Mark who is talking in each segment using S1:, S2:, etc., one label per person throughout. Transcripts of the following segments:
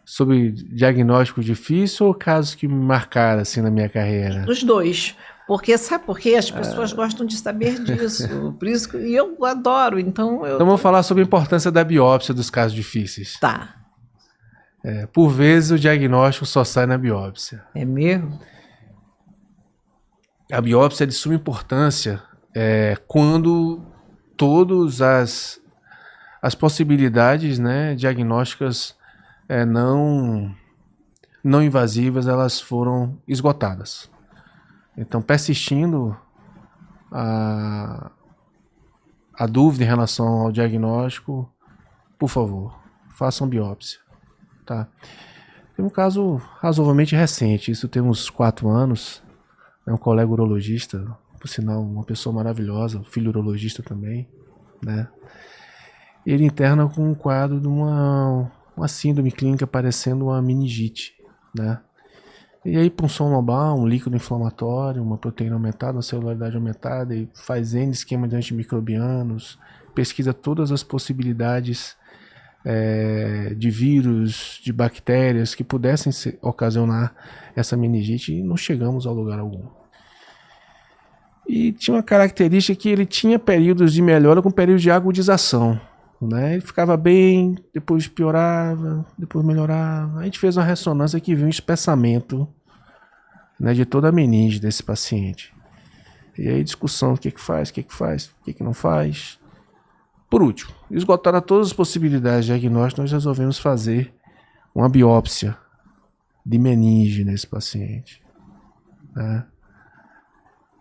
S1: Sobre diagnóstico difícil ou casos que me marcaram assim na minha carreira?
S2: Os dois. Porque, sabe por quê? As pessoas gostam de saber disso. Por isso que, e eu adoro, então eu...
S1: Então vamos falar sobre a importância da biópsia dos casos difíceis.
S2: Tá.
S1: Por vezes o diagnóstico só sai na biópsia.
S2: É mesmo?
S1: A biópsia é de suma importância quando todas as possibilidades, né, diagnósticas não invasivas, elas foram esgotadas. Então, persistindo a dúvida em relação ao diagnóstico, por favor, façam biópsia. Tá? Tem um caso razoavelmente recente, isso tem uns 4 anos, é um colega urologista, por sinal, uma pessoa maravilhosa, filho urologista também, né? Ele interna com um quadro de uma síndrome clínica parecendo uma meningite, né? E aí, punção lombar, um líquido inflamatório, uma proteína aumentada, uma celularidade aumentada, e faz N esquema de antimicrobianos, pesquisa todas as possibilidades de vírus, de bactérias que pudessem ocasionar essa meningite, e não chegamos ao lugar algum. E tinha uma característica que ele tinha períodos de melhora com períodos de agudização, né? Ele ficava bem, depois piorava, depois melhorava. A gente fez uma ressonância que viu um espessamento, né, de toda a meninge desse paciente. E aí discussão, o que faz, o que não faz. Por último, esgotaram todas as possibilidades de diagnóstico, nós resolvemos fazer uma biópsia de meninge nesse paciente, né?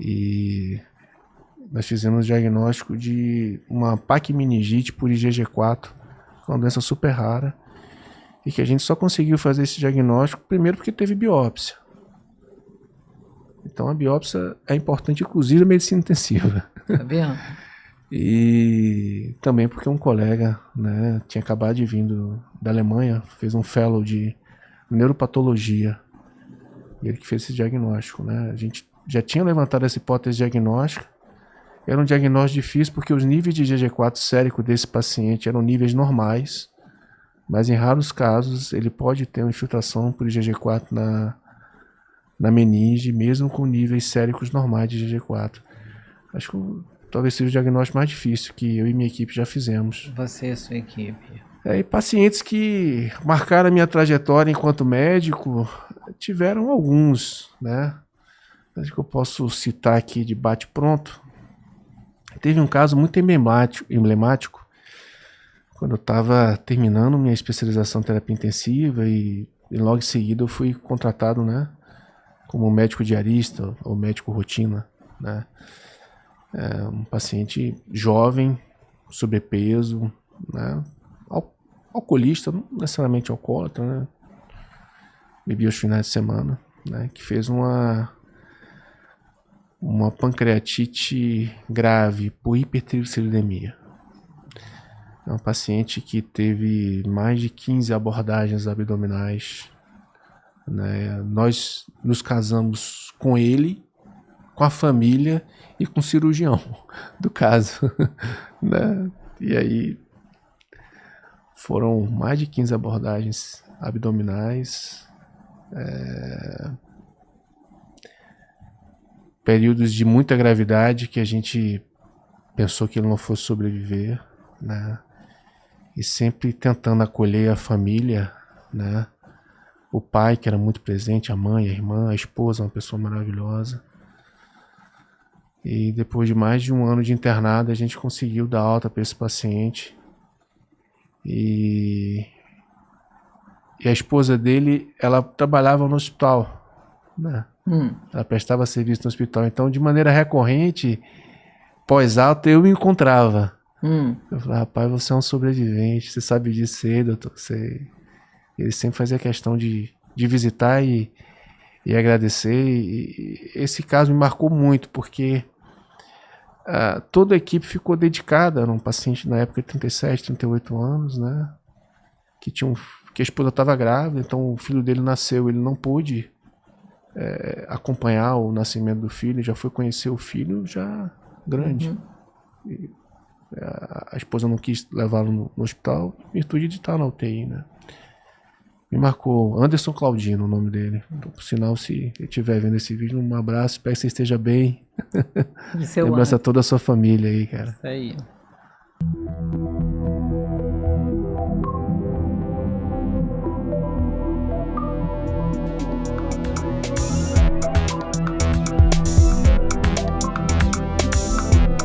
S1: E nós fizemos o diagnóstico de uma paquimeningite por IgG4, que é uma doença super rara, e que a gente só conseguiu fazer esse diagnóstico primeiro porque teve biópsia. Então a biópsia é importante, inclusive na medicina intensiva.
S2: Tá vendo?
S1: E também porque um colega, né, tinha acabado de vir da Alemanha, fez um fellow de neuropatologia, e ele que fez esse diagnóstico, né? A gente já tinha levantado essa hipótese diagnóstica. Era um diagnóstico difícil porque os níveis de IgG4 sérico desse paciente eram níveis normais, mas em raros casos ele pode ter uma infiltração por IgG4 na meninge, mesmo com níveis séricos normais de IgG4. Acho que talvez seja o diagnóstico mais difícil que eu e minha equipe já fizemos.
S2: Você e a sua equipe.
S1: E pacientes que marcaram a minha trajetória enquanto médico, tiveram alguns, né? Acho que eu posso citar aqui de bate-pronto. Teve um caso muito emblemático quando eu estava terminando minha especialização em terapia intensiva e logo em seguida eu fui contratado, né, como médico diarista ou médico rotina, né? Um paciente jovem, sobrepeso, né, alcoolista, não necessariamente alcoólatra, né, bebia aos finais de semana, né, que fez uma pancreatite grave por hipertrigliceridemia. É um paciente que teve mais de 15 abordagens abdominais, né? Nós nos casamos com ele, com a família e com o cirurgião do caso, né? E aí foram mais de 15 abordagens abdominais, períodos de muita gravidade que a gente pensou que ele não fosse sobreviver, né? E sempre tentando acolher a família, né? O pai, que era muito presente, a mãe, a irmã, a esposa, uma pessoa maravilhosa. E depois de mais de 1 ano de internado, a gente conseguiu dar alta para esse paciente. E a esposa dele, ela trabalhava no hospital, né? Ela prestava serviço no hospital. Então, de maneira recorrente, pós-alta, eu me encontrava. Eu falei, rapaz, você é um sobrevivente, você sabe disso aí, doutor. Ele sempre fazia questão de visitar e agradecer. E esse caso me marcou muito, porque toda a equipe ficou dedicada. Era um paciente na época de 37, 38 anos, né? Que a esposa estava grávida, então o filho dele nasceu, ele não pôde acompanhar o nascimento do filho, já foi conhecer o filho já grande. A esposa não quis levá-lo no hospital, em virtude de estar na UTI, né? Me marcou Anderson Claudino, o nome dele. Então, por sinal, se ele estiver vendo esse vídeo, um abraço, espero que você esteja bem.
S2: De seu
S1: Lembrança a toda a sua família aí, cara.
S2: Isso aí.